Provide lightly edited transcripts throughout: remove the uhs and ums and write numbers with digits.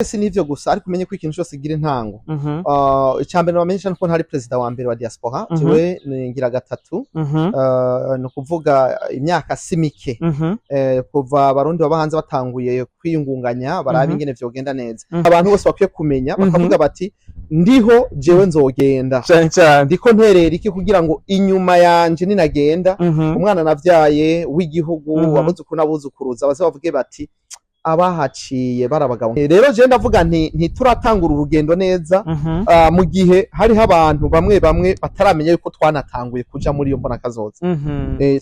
si nivyo gusa ariko umenye ko ikintu cyose kigira intango. Icambere bamenyesha nuko ntari president wa mbere wa diaspora jewe ngira gatatu no kuvuga imyaka simike kuva abarundi baba hanze batanguye kwiyungunganya barabe ingene vyogenda neza. Abantu bose bakwiye kumenya bakavuga bati ndiho jewe nzogenda ndiko nterera iki kugira ngo inyuma yanje ninagenda umwana navyaye w'igihugu wabuzuku nabuzukuruza baze bavuge bati abahaciye barabagabo. Rero je ndavuga nti turatangura urugendo neza mu gihe hariho abantu bamwe bataramenya yuko twanatanguye kuja muri iyo mbona kazoza.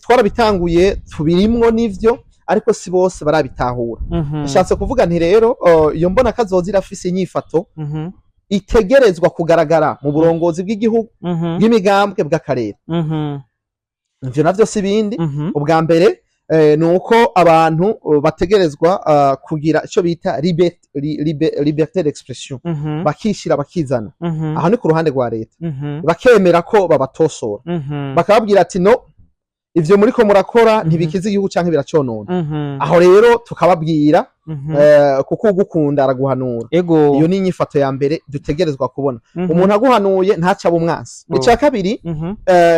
Twarabitanguye tubirimwo nivyo ariko si bose barabitahura. Nshatse kuvuga nti rero iyo mbona kazoza irafise inyifato itegerezwa kugaragara mu burongozi bw'igihugu bw'imigambwe bw'akarere. Ivyo navyo si bindi. Ubwa mbere nuko abantu bategerezwa kugira ico bita liberté d'expression, bakishira bakizana. Aho ni ku ruhande rwa leta bakemera ko babatosora bakababwira ati no ivyo muriko murakora ntibikiza igihugu canke biraconona. Aho rero tukababwira kuko ugukunda araguhanura. Iyo ni inyifato ya mbere dutegerezwa kubona. Umuntu aguhanuye ntaca bumwansi. Ica kabiri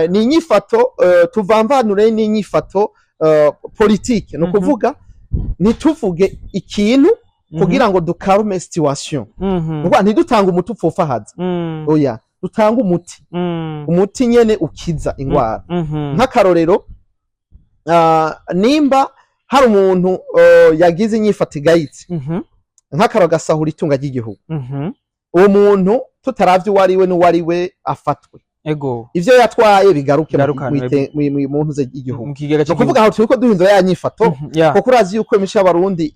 ni inyifato tuvamvanure n'inyifato politique, no kuvuga nituvuge ikintu kugira ngo dukarume situation. Nuko ntidutanga umuti upfufahaza. Oya, dutanga umuti nyene ukiza ingwara. Nk'akarorero nimba hari umuntu yagize inyifato igayitse nk'akaro gasahura itunga ry'igihugu, uwo muntu tutaravye uwariwe n'uwariwe afatwe. Ivyo yatwaye bigaruke mu ntuze y'igihugu. No kuvuga aho turiko duhindura ya nyifato kuko urazi yuko imisha abarundi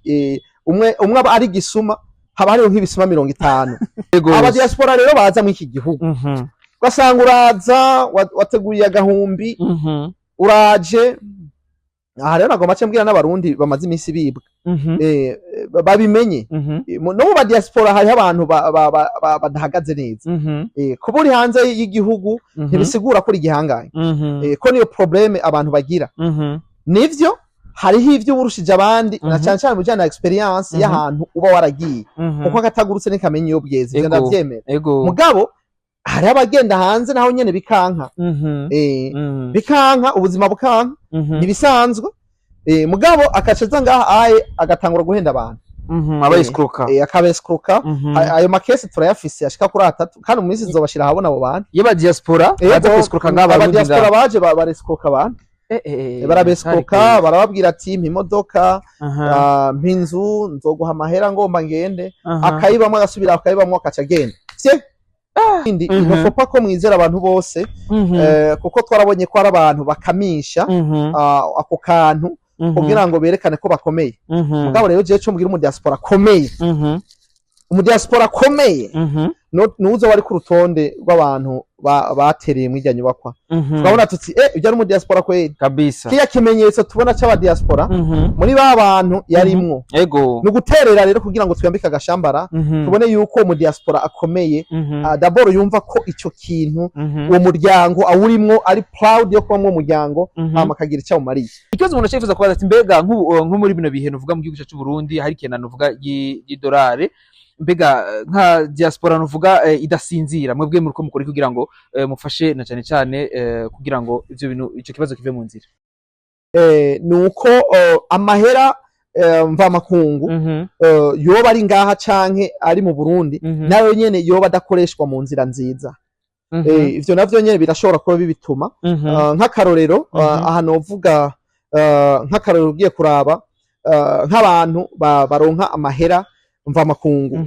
umwe ari gisuma haba hariho nk'ibisuma 50. Aba diaspora rero baza mu iki gihugu ugasanga uraza wateguye agahumbi uraje. Aha rero nagomba mbwira n'abarundi bamaze iminsi bibwa babimenye. No mu diaspora hariho abantu badahagaze neza. Kuba uri hanze y'igihugu ntibisigura ko uri igihanganye, ko niyo probleme abantu bagira. Nivyo hariho ivyo uburushije abandi na cyane cyane mu bijyanye na experience y'ahantu uba waragiye, kuko agatagurutse nikamenya iyo bweze. Ivyo ndavyemera. Mugabo hari abagenda hanze naho nyene bikanka bikanka ubuzima bukanka nibisanzwe. Mugabo akacaza ngaha aye agatangura guhenda abantu akabeskuka. Ayo makesi turayafise ashika kuri 3 kandi mu minsi zobashira habona abo bantu yeba diaspora baza kweskuka ngaba aba diaspora baje bareskuka abantu barabeskuka barababwira ati imodoka mpinzu nzoguha amahera ngomba ngende akayibamwe agasubira akayibamwe akaca genda indi inofopa ko mwizera abantu bose kuko twarabonye ko ari abantu bakamisha ako kantu kugira ngo berekane ko bakomeye. Mugabo rero je cyo mbwira mu diaspora komeye, mu diaspora komeye nuzo wari ku rutonde rw'abantu batereye mu ijya nyubakwa. Twabona tuti ibyo ari mu diaspora kweli kabisa. Kiya kimenyetso tubona cy'aba diaspora muri ba bantu yarimwo. Nuguterera rero kugira ngo twiyambike agashambara tubone yuko mu diaspora akomeye. D'abord yumva ko ico kintu uwo muryango awurimwo ari proud yo kuba mu muryango amakagira icyo umariye. Ikibazo umuntu ashifuza kubaza ati mbega nko muri bino bihe nuvuga mu gihugu cyacu Burundi hari kena nuvuga y'idolari, mbega nka diaspora nuvuga idasinzira mwebwe muriko mukora kugira ngo mufashe na cyane cyane kugira ngo ivyo bintu ico kibazo kive mu nzira? Nuko amahera mva makungu yoba ari ngaha canke ari mu Burundi nayo nyene yoba adakoreshwa mu nzira nziza. Ivyo navyo nyene birashobora kuba bibituma nk'akarorero aha novuga nk'akarorero ugiye kuraba nk'abantu baronka amahera mva makungu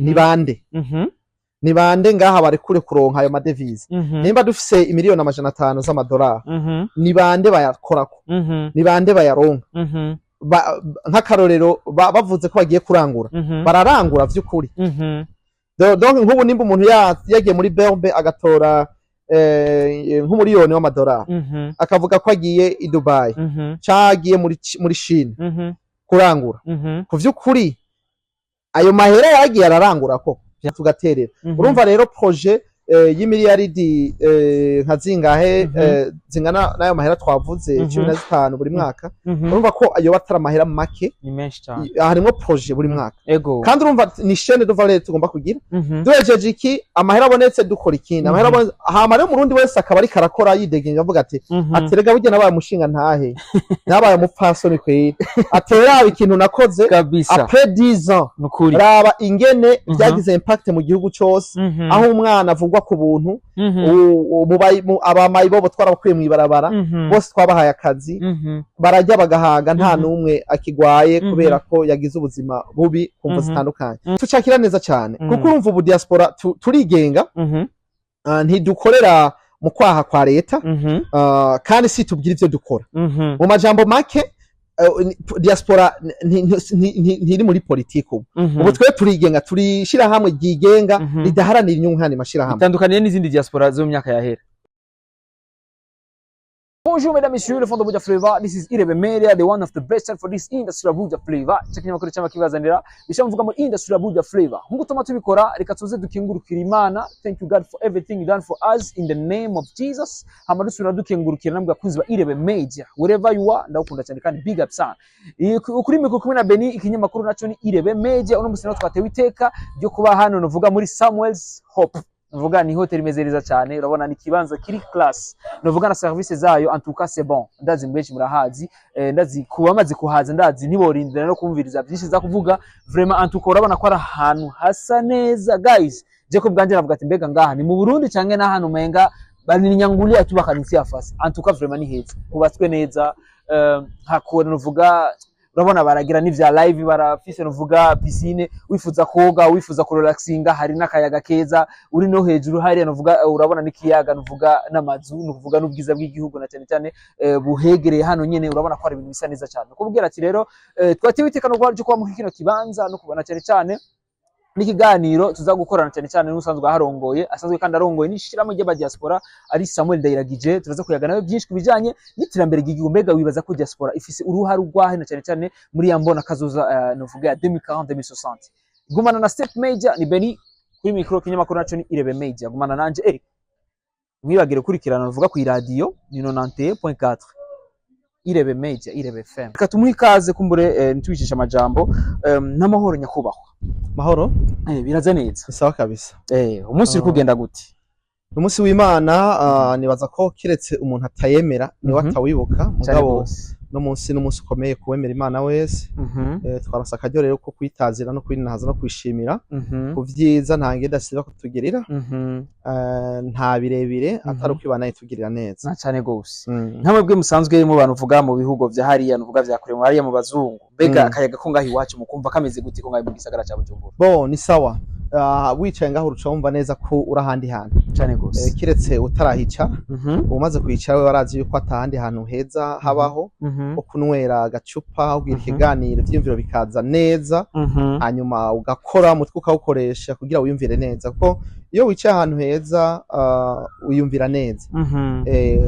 ni bande ngaha bari kure kuronka ayo madevize. Nimba dufise imiliyoni 500 z'amadolari ni bande bayakorako, ni bande bayaronka. Nk'akarorero bavuze ko bagiye kurangura bararangura vy'ukuri. Donc nk'ubu nimba umuntu yagiye muri Berbe agatora nk'umiliyoni w'amadolari akavuga ko agiye i Dubai cagiye muri Chine kurangura, ku vy'ukuri ayo mahera yagiye ararangura ko tugaterera. Urumva rero projet y'imiliyaridi nka zingahe zingana nayo mahera twavuze 15 buri mwaka urumva ko ayo batara mahera make ni menshi cyane harimo projet buri mwaka ego kandi urumva ni chaîne de valeur tugomba kugira duhejeje iki amahera abonetse dukora ikindi amahera hama rero murundi wese akaba ari karakora yidegenga avuga ati aterega burya nabaye mushinga ntahe nabaye umupfasoni kweri atera ikintu nakoze après 10 ans raba ingene byagize impact mu gihugu cyose aho umwana avugwa ku buntu abamayi bo twarabakuye mu ibarabara bose twabahaye akazi barajya bagahaga nta numwe akigwaye kubera ko yagize ubuzima bubi kumva zitandukanye tucakira neza cyane kuko urumva ubu diaspora turigenga ntidukorera mu kwaha kwa leta kandi si tubwira ivyo dukora mu majambo make diaspora ntiri muri politiki ubu twe turigenga turishira hamwe ryigenga ridaharanira inyungu nkandi mashira hamwe itandukaniye n'izindi diaspora zo mu myaka yahera. Bonjour mesdames et messieurs, le fond de Buja Flavor. This is Irebe Media, the one of the best for this industry of Buja Flavor. Chakini makuru chama kibazanira bishamuvuga muri industry of Buja Flavor. Nkuko tuma tubikora reka tuze dukengurukira Imana. Thank you God for everything you done for us in the name of Jesus. Hamadusura dukengurukira namwe bakunzi ba Irebe Media. Wherever you are ndakunda cyane kandi big up sana. Ukuri miko kumwe na Beni ikinyamakuru naco ni Irebe Media. Uno musino twatewe iteka ryo kuba hano novuga muri Samuel's Hope. Novuga ni hotel imezereza cyane urabona ni kibanza kiri class novuga na services zayo en tout cas c'est bon ndazi mbeshi murahazi ndazi kubamaze kuhaza ndazi ntiborindira no kumviriza byinshi za kuvuga vraiment en tout cas urabona ko ari ahantu hasa neza guys je ko bwanje navuga ati mbega ngaha ni mu Burundi canke na hano menga bani nyangulia tubakanisi afasi en tout cas vraiment ni heza kubatswe neza hakora novuga urabona baragira n'ivya live barafise novuga piscine wifuza koga wifuza kurelaxinga hari n'akayaga keza uri no hejuru hari novuga urabona n'ikiyaga novuga n'amazu novuga n'ubwiza bw'igihugu na cyane cyane buhegereye hano nyene urabona ko ari ibintu bisa neza cyane kubwira ati rero twatiwe itekano rwaje kwa mu kino kibanza no kubona cyane cyane n'ikiganiro tuzagukorana cyane cyane n'usanzwe aharongoye asanzwe kandi arongoye n'ishiramo ry'aba diaspora ari Samuel Ndayiragije turaza kuyaga nawe byinshi kubijanye n'iterambere ry'igihugu mbega wibaza ko diaspora ifise uruhare rwahe na cyane cyane muri yambona kazoza novuga ya 2040 2060 gumana na Step Major ni Beni kuri micro kinyamakuru naco ni Irebe Major gumana nanje Eric mwibagire kurikirana novuga ku radio ni 91.4 Irebe Major Irebe FM katumuha ikaze kumbure nitwicisha amajambo n'amahoro nyakubahwa mahoro biraza neza sawa kabisa umunsi uri kugenda gute umunsi w'Imana nibaza ko kiretse umuntu atayemera ni watawibuka mugabo no munsi n'umunsi ukomeye kuwemera Imana wese twarasa akaryo rero ko kwitazira no kwinahaza no kwishimira kuvyiza nta ngenda siba kutugirira nta birebire atari ukwibana yitugirira neza na cyane gose ntamwe bwe musanzwe mu bantu uvuga mu bihugo vya hariya nuvuga vya kure hariya mu bazungu mbega akayaga ko ngahi wacu mukumva kameze gute ko ngahi mu gisagara cya Bujumbura bo ni sawa wicaye ngaho urucumva neza ko urahandi hantu cyane gose kiretse utarahica umaze kwicara we warazi yuko atahandi hantu heza habaho ukunwera agacupa ubwira ikiganiro ivyumviro bikaza neza hanyuma ugakora mutwe ukawukoresha kugira wiyumvire neza ko iyo wicaye ahantu heza wiyumvira neza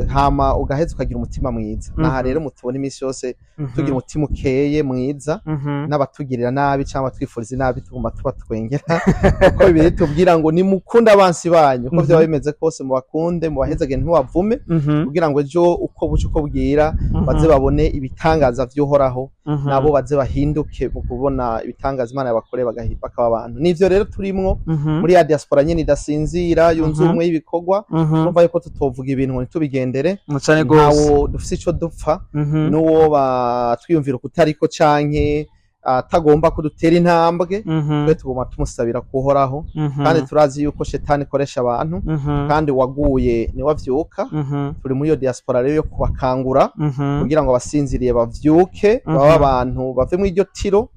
hama ugaheza ukagira umutima mwiza naha rero mutubona imisi yose tugira umutima ukeye mwiza n'abatugirira nabi cyangwa twifuriza nabi tugomba tuba twengera uko bibiri tubwira ngo nimukunda abansi banyu uko byaba bimeze kose mu bakunde mu bahezage ntiwavume kugira ngo ejo uko buce uko bwira baze babone ibitangaza vy'uhoraho nabo baze bahinduke mu kubona ibitangaza Imana yabakoreye bakaba abantu nivyo rero turimwo muri ya diaspora nyene idasinzira yunze umwe y'ibikogwa numva yuko tutovuga ibintu ngo nitubigendere ntawo dufise ico dupfa n'uwo batwiyumvira kutariko canke atagomba kudutera intambwe twe tugomba tumusabira kuhoraho kandi turazi yuko shetani koresha abantu kandi waguye ni wavyuka turi muri yo diaspora rero yo kubakangura kugira ngo basinziriye bavyuke baba abantu bave mu iryo tiro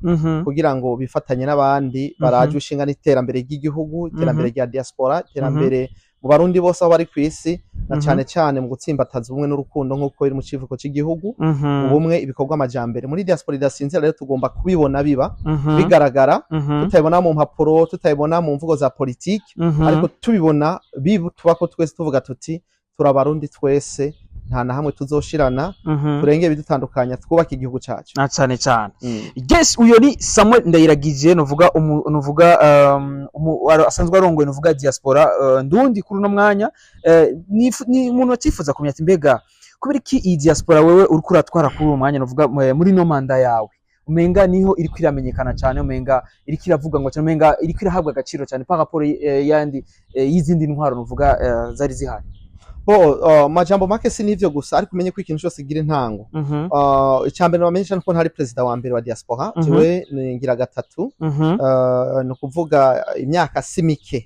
kugira ngo bifatanye n'abandi baraje ushinga n'iterambere ry'igihugu iterambere rya diaspora iterambere mu barundi bose aho bari kwisi na cyane cyane mu gutsimbataza ubumwe n'urukundo nk'uko biri mu civuko cy'igihugu ubumwe ibikorwa amajambere muri diaspora idasinzira rero tugomba kubibona biba bigaragara tutayibona mu mpapuro tutayibona mu mvugo za politiki ariko tubibona tubako twese tuvuga tuti turabarundi twese nta na hamwe tuzoshirana turenge bidutandukanya twubaka igihugu cacu na cyane cyane. Yes, uyo ni Samuel Ndayiragije novuga asanzwe arongoye novuga diaspora ndundi kuri no mwanya ni umuntu atifuza kumenya ati mbega kubera iki iyi diaspora wewe uri kuratwara kuri uwo mwanya novuga muri no manda yawe umenga niho iri kwiramenyekana cyane, umenga iri kiravuga ngo cyane, umenga iri kwirahabwa agaciro cyane pa rapport yandi y'izindi ntwaro novuga zari zihari? Majambo make si nivyo gusa, ariko umenye ko ikintu cyose gira intango. Icyambere bamenyesha nuko ntari president wa mbere wa diaspora, jewe ngira gatatu, no kuvuga imyaka simike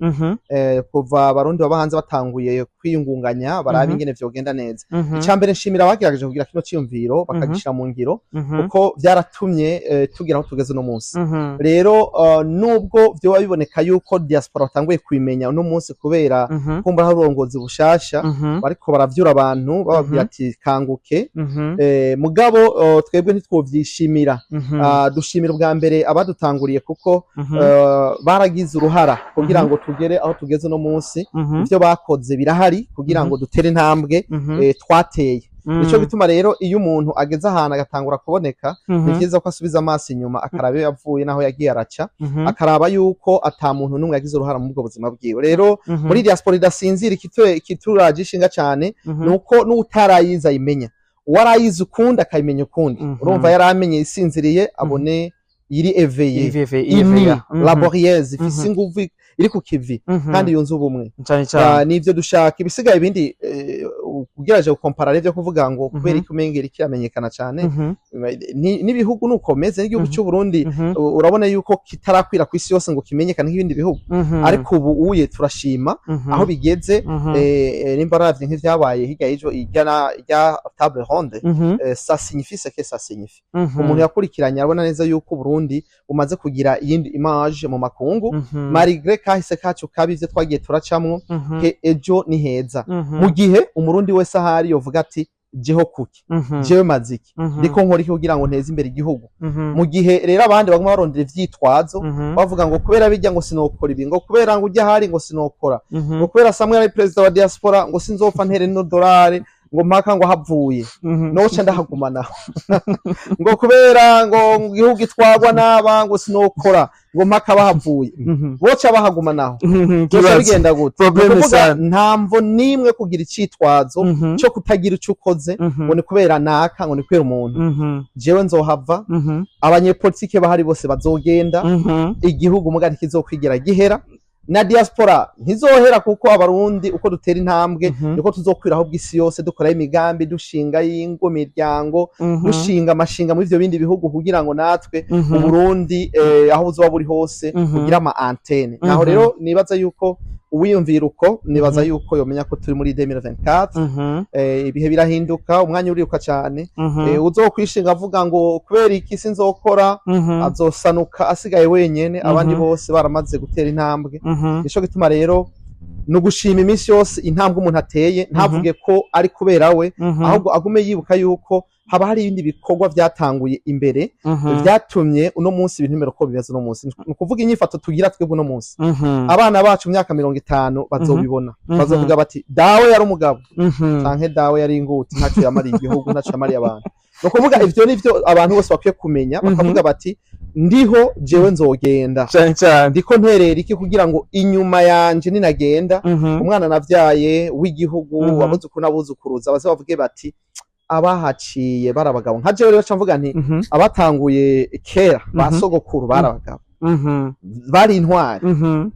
kuva abarundi baba hanze batanguye kwiyungunganya baraba ingene vyogenda neza. Icyambere nshimira abagerageje kugira kino cyumviro bakagishira mu ngiro kuko byaratumye tugira aho tugeze no munsi. Rero nubwo byo biboneka yuko diaspora batanguye kwimenya no munsi kubera kumva hari urongozi bushasha bariko baravyura abantu bababwira ati kanguke, mugabo twebwe ntitwovyishimira. Dushimira ubwa mbere abadutanguriye kuko baragize uruhara kugira ngo tugere aho tugeze no munsi. Ivyo bakoze birahari kugira ngo dutere intambwe twateye. Nico bituma rero iyo umuntu ageze ahantu agatangura kuboneka ni byiza ko asubiza amaso inyuma akaraba yavuye naho yagiye araca, akaraba yuko ata muntu numwe yagize uruhara mu bwo buzima bwiwe. Rero muri diaspora idasinzira kituragishinga cyane nuko n'utarayiza imenya, warayize ukunda akayimenya ukundi. Urumva yaramenye isinziriye abone iri éveillé laborieuse ifise inguvu iri ku kivi kandi yunze ubumwe. Nivyo dushaka. Ibisigaye ibindi ugeraje gukomparare byo kuvuga ngo kubera ikumengera ikiramenyekana cyane n'ibihugu nukomeze n'igihugu cy'u Burundi urabona yuko kitarakwira ku isi yose ngo kimenyekane nk'ibindi bihugu, ariko ubu uye turashima aho bigeze. Nimba ravye nk'ivyabaye hirya y'ejo irya table ronde, ça signifie ce que ça signifie. Umuntu yakurikiranye abona neza yuko Burundi umaze kugira iyindi image mu makungu, malgré kahise kacu kabivye twagiye turacamwo, ke ejo ni heza. Mu gihe umurundi wese ahari yovuga ati jeho kuki, jewe maziki, ndiko nkora iki kugira ngo nteze imbere igihugu. Mu gihe rero abandi baguma barondera ivyitwazo bavuga ngo kubera bijya ngo sinokora ibi, ngo kubera ngo ujya hari ngo sinokora, ngo kubera Samuel ari president wa diaspora ngo sinzopfa ntere no dolari ngo mpaka ngo havuye noce ndahagumanaho ngo kubera ngo igihugu itwagwa n'aba ngo sinokora ngo mpaka bahavuye boca bahagumanaho. Byose bigenda gute? Kuvuga ntamvo nimwe kugira icitwazo cyo kutagira icyo ukoze ngo ni kubera naka, ngo ni kubera umuntu. Jewe nzohava, abanyepolitike bahari bose bazogenda, igihugu mugari kizokwigira gihera, na diaspora ntizohera kuko abarundi uko dutera intambwe niko tuzokwiraho bw'isi yose dukora imigambi, dushinga y'ingo, miryango, dushinga amashinga muri ivyo bindi bihugu kugira ngo natwe mu Burundi aho buzoba buri hose kugira ama antenne. Naho rero nibaza yuko uwiyumvira uko, nibaza yuko yomenya ko turi muri 2024 ibihe birahinduka, umwanya uriruka cyane. Uzokwishinga avuga ngo kubera iki sinzokora, azosanuka asigaye wenyene, abandi bose baramaze gutera intambwe. Nico gituma rero no gushima iminsi yose intambwe umuntu ateye, ntavuge ko ari kubera we, ahubwo agume yibuka yuko haba hari ibindi bikorwa byatanguye imbere byatumye uno munsi ibintu bimera uko bimeze uno munsi. Ni kuvuga inyifato tugira twebwe uno munsi, abana bacu mu myaka 50 bazobibona, bazovuga bati dawe yari umugabo canke dawe yari inguti, ntacyo yamariye igihugu, ntacyo yamariye abantu. No kuvuga ivyo nivyo abantu bose bakwiye kumenya, bakavuga bati ndiho jewe nzogenda, ndiko nterera iki kugira ngo inyuma yanje ninagenda umwana navyaye w'igihugu wabuze kunabuzukuruza baze bavuge bati abahaciye barabagabo. Nka jewe rero camvuga nti abatanguye kera basogokuru barabagabo, bari intwari,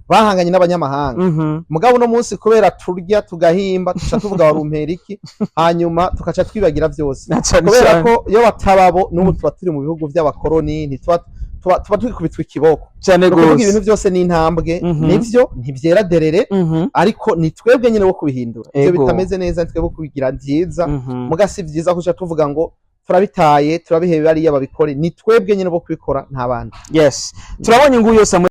bahanganye n'abanyamahanga. Mugabo no munsi kubera turya tugahimba tuca tuvuga warumpera iki, hanyuma tukaca twibagira vyose kubera ko iyo batababo n'ubu tuba turi mu bihugu vy'abakoroni, ntitwa tuba twikubitwa ikiboko cyane gose. Ibintu byose ni intambwe, nivyo ntivyera derere, ariko ni twebwe nyine bo kubihindura. Ivyo bitameze neza twebwe kubigira byiza, mugasi vyiza kuca tuvuga ngo turabitaye turabihebe bari yababikore, ni twebwe nyine bo kubikora nta bandi. Yes, turabonye nguyo Samuel